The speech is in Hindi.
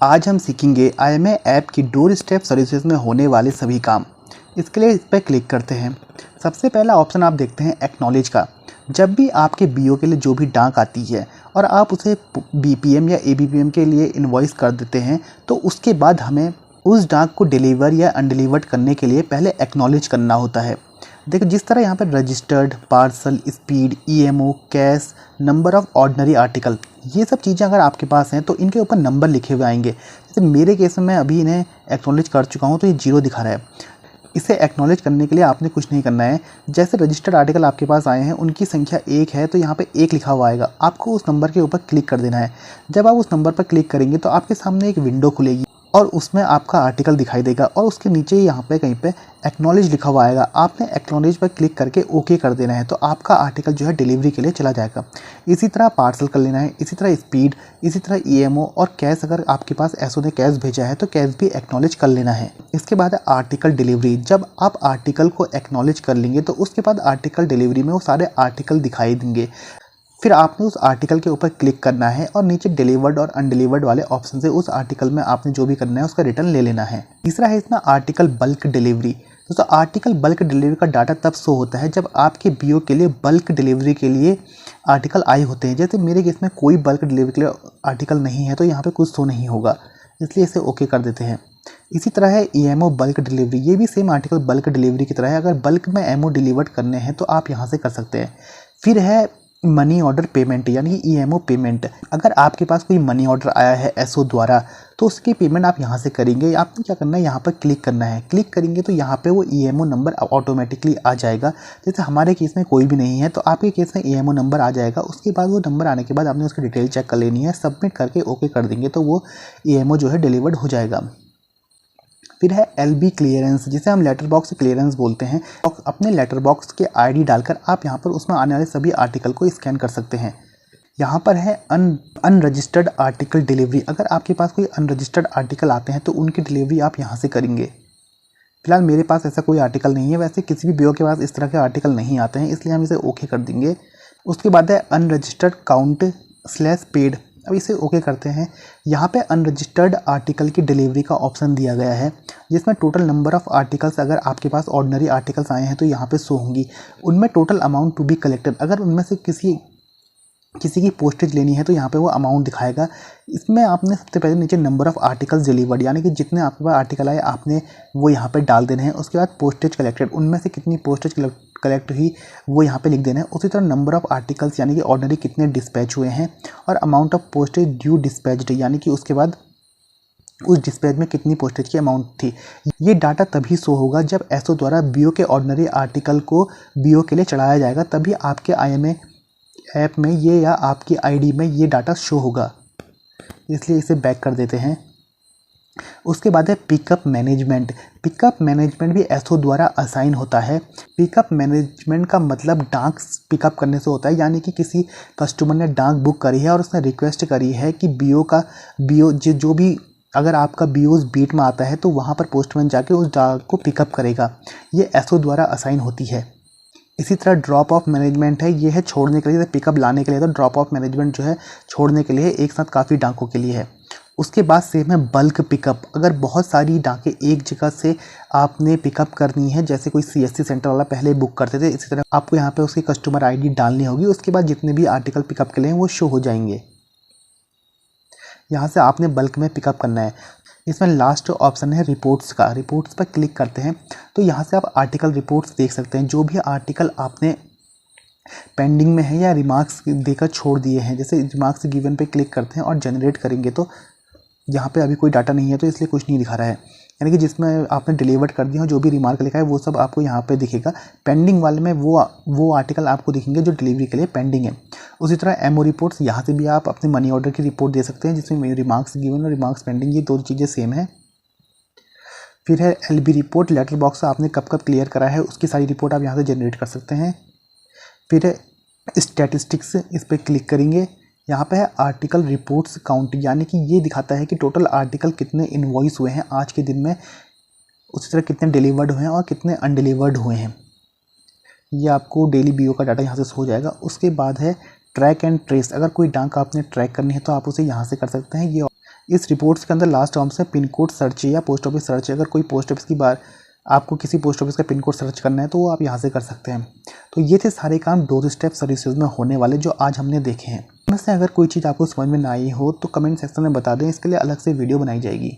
आज हम सीखेंगे IMA ऐप की डोर स्टेप सर्विसेज में होने वाले सभी काम। इसके लिए इस पर क्लिक करते हैं। सबसे पहला ऑप्शन आप देखते हैं एक्नॉलेज का। जब भी आपके BO के लिए जो भी डाक आती है और आप उसे BPM या ABPM के लिए इनवॉइस कर देते हैं, तो उसके बाद हमें उस डाक को डिलीवर या अनडिलीवर्ड करने के लिए पहले एक्नॉलेज करना होता है। देखो जिस तरह यहाँ पर registered, parcel, speed, EMO, cash, number of ordinary article, ये सब चीज़ें अगर आपके पास हैं तो इनके ऊपर नंबर लिखे हुए आएंगे। जैसे मेरे केस में मैं अभी इन्हें एक्नॉलेज कर चुका हूँ तो ये 0 दिखा रहा है। इसे एक्नॉलेज करने के लिए आपने कुछ नहीं करना है। जैसे रजिस्टर्ड आर्टिकल आपके पास आए हैं, उनकी संख्या 1 है तो यहाँ पे 1 लिखा हुआ आएगा। आपको उस नंबर के ऊपर क्लिक कर देना है। जब आप उस नंबर पर क्लिक करेंगे तो आपके सामने एक विंडो खुलेगी और उसमें आपका आर्टिकल दिखाई देगा और उसके नीचे यहाँ पे कहीं पे एक्नॉलेज लिखा हुआ आएगा। आपने एक्नॉलेज पर क्लिक करके ओके कर देना है तो आपका आर्टिकल जो है डिलीवरी के लिए चला जाएगा। इसी तरह पार्सल कर लेना है, इसी तरह स्पीड, इसी तरह EMO और कैश। अगर आपके पास एसओ ने कैश भेजा है तो कैश भी एक्नॉलेज कर लेना है। इसके बाद है आर्टिकल डिलीवरी। जब आप आर्टिकल को एक्नॉलेज कर लेंगे तो उसके बाद आर्टिकल डिलीवरी में वो सारे आर्टिकल दिखाई देंगे। फिर आपने उस आर्टिकल के ऊपर क्लिक करना है और नीचे डिलीवर्ड और अनडिलीवर्ड वाले ऑप्शन से उस आर्टिकल में आपने जो भी करना है उसका रिटर्न ले लेना है। तीसरा है इसमें आर्टिकल बल्क डिलीवरी। दोस्तों आर्टिकल बल्क डिलीवरी का डाटा तब शो होता है जब आपके BO के लिए बल्क डिलीवरी के लिए आर्टिकल आए होते हैं। जैसे मेरे केस में कोई बल्क डिलीवरी के लिए आर्टिकल नहीं है तो यहाँ पर कुछ शो नहीं होगा, इसलिए इसे ओके कर देते हैं। इसी तरह है EMO बल्क डिलीवरी। ये भी सेम आर्टिकल बल्क डिलीवरी की तरह है। अगर बल्क में EMO डिलीवर्ड करने हैं तो आप यहाँ से कर सकते हैं। फिर है मनी ऑर्डर पेमेंट यानी कि EMO पेमेंट। अगर आपके पास कोई मनी ऑर्डर आया है एसओ द्वारा तो उसकी पेमेंट आप यहाँ से करेंगे। आपको क्या करना है, यहाँ पर क्लिक करना है। क्लिक करेंगे तो यहाँ पे वो EMO नंबर ऑटोमेटिकली आ जाएगा। जैसे हमारे केस में कोई भी नहीं है तो आपके केस में EMO नंबर आ जाएगा। उसके बाद वो नंबर आने के बाद आपने उसकी डिटेल चेक कर लेनी है। सबमिट करके ओके कर देंगे तो वो EMO जो है डिलीवर्ड हो जाएगा। फिर है LB क्लियरेंस, जिसे हम लेटर बॉक्स क्लियरेंस बोलते हैं। अपने लेटर बॉक्स के ID डालकर आप यहाँ पर उसमें आने वाले सभी आर्टिकल को स्कैन कर सकते हैं। यहाँ पर है अनरजिस्टर्ड आर्टिकल डिलीवरी। अगर आपके पास कोई अनरजिस्टर्ड आर्टिकल आते हैं तो उनकी डिलीवरी आप यहाँ से करेंगे। फिलहाल मेरे पास ऐसा कोई आर्टिकल नहीं है। वैसे किसी भी BO के पास इस तरह के आर्टिकल नहीं आते हैं, इसलिए हम इसे ओके कर देंगे। उसके बाद है अनरजिस्टर्ड काउंट/पेड। अब इसे ओके करते हैं। यहाँ पे अनरजिस्टर्ड आर्टिकल की डिलीवरी का ऑप्शन दिया गया है, जिसमें टोटल नंबर ऑफ़ आर्टिकल्स, अगर आपके पास ऑर्डिनरी आर्टिकल्स आए हैं तो यहाँ पे शो होंगी। उनमें total amount to be collected, अगर उनमें से किसी की पोस्टेज लेनी है तो यहाँ पे वो अमाउंट दिखाएगा। इसमें आपने सबसे पहले नीचे नंबर ऑफ़ आर्टिकल्स डिलीवर्ड यानी कि जितने आपके पास आर्टिकल आए आपने वो यहाँ पे डाल देने हैं। उसके बाद पोस्टेज कलेक्टेड, उनमें से कितनी पोस्टेज कलेक्ट हुई वो यहाँ पे लिख देना है। उसी तरह नंबर ऑफ़ आर्टिकल्स यानी कि ऑर्डिनरी कितने डिस्पैच हुए हैं, और amount of postage due dispatched यानी कि उसके बाद उस डिस्पैच में कितनी पोस्टेज की अमाउंट थी। ये डाटा तभी शो होगा जब एसओ द्वारा BO के ऑर्डिनरी आर्टिकल को BO के लिए चढ़ाया जाएगा, तभी आपके IMA ऐप में ये या आपकी ID में ये डाटा शो होगा। इसलिए इसे बैक कर देते हैं। उसके बाद है पिकअप मैनेजमेंट। पिकअप मैनेजमेंट भी एसओ द्वारा असाइन होता है। पिकअप मैनेजमेंट का मतलब डाक पिकअप करने से होता है, यानी कि किसी कस्टमर ने डाक बुक करी है और उसने रिक्वेस्ट करी है कि BO जो भी, अगर आपका BO उस बीट में आता है तो वहाँ पर पोस्टमैन जाके उस डाक को पिकअप करेगा। ये एसओ द्वारा असाइन होती है। इसी तरह ड्रॉप ऑफ मैनेजमेंट है, ये है छोड़ने के लिए, पिकअप लाने के लिए। तो ड्रॉप ऑफ मैनेजमेंट जो है छोड़ने के लिए, एक साथ काफ़ी डाकों के लिए है। उसके बाद सेम है बल्क पिकअप। अगर बहुत सारी डाकें एक जगह से आपने पिकअप करनी है, जैसे कोई CSC सेंटर वाला पहले बुक करते थे, इसी तरह आपको यहाँ पे उसकी कस्टमर ID डालनी होगी। उसके बाद जितने भी आर्टिकल पिकअप के लिए हैं वो शो हो जाएंगे। यहाँ से आपने बल्क में पिकअप करना है। इसमें लास्ट ऑप्शन है रिपोर्ट्स का। रिपोर्ट्स पर क्लिक करते हैं तो यहाँ से आप आर्टिकल रिपोर्ट्स देख सकते हैं। जो भी आर्टिकल आपने पेंडिंग में है या रिमार्क्स देकर छोड़ दिए हैं, जैसे रिमार्क्स गिवन पे क्लिक करते हैं और जनरेट करेंगे तो यहाँ पे अभी कोई डाटा नहीं है तो इसलिए कुछ नहीं दिखा रहा है। यानी कि जिसमें आपने डिलीवर्ड कर दिया हो, जो भी रिमार्क लिखा है वो सब आपको यहाँ पे दिखेगा। पेंडिंग वाले में वो आर्टिकल आपको दिखेंगे जो डिलीवरी के लिए पेंडिंग है। उसी तरह MO रिपोर्ट्स, यहाँ से भी आप अपने मनी ऑर्डर की रिपोर्ट दे सकते हैं, जिसमें रिमार्क्स गिवन और रिमार्क्स पेंडिंग, ये दो चीज़ें सेम है। फिर है LB रिपोर्ट। लेटर बॉक्स आपने कब कब क्लियर करा है उसकी सारी रिपोर्ट आप यहाँ से जनरेट कर सकते हैं। फिर है स्टैटिस्टिक्स, इस पर क्लिक करेंगे। यहाँ पे है आर्टिकल रिपोर्ट्स काउंट, यानी कि ये दिखाता है कि टोटल आर्टिकल कितने इनवॉइस हुए हैं आज के दिन में, उसी तरह कितने डिलीवर्ड हुए हैं और कितने अनडिलीवर्ड हुए हैं। ये आपको डेली BO का डाटा यहाँ से हो जाएगा। उसके बाद है ट्रैक एंड ट्रेस। अगर कोई डाक आपने ट्रैक करनी है तो आप उसे यहाँ से कर सकते हैं। इस रिपोर्ट्स के अंदर लास्ट टर्म्स है पिन कोड सर्च या पोस्ट ऑफिस सर्च। अगर कोई पोस्ट ऑफिस की बार आपको किसी पोस्ट ऑफिस का पिन कोड सर्च करना है तो वो आप यहाँ से कर सकते हैं। तो ये थे सारे काम डोर स्टेप सर्विसेज में होने वाले जो आज हमने देखे हैं। इनमें से अगर कोई चीज़ आपको समझ में ना आई हो तो कमेंट सेक्शन में बता दें, इसके लिए अलग से वीडियो बनाई जाएगी।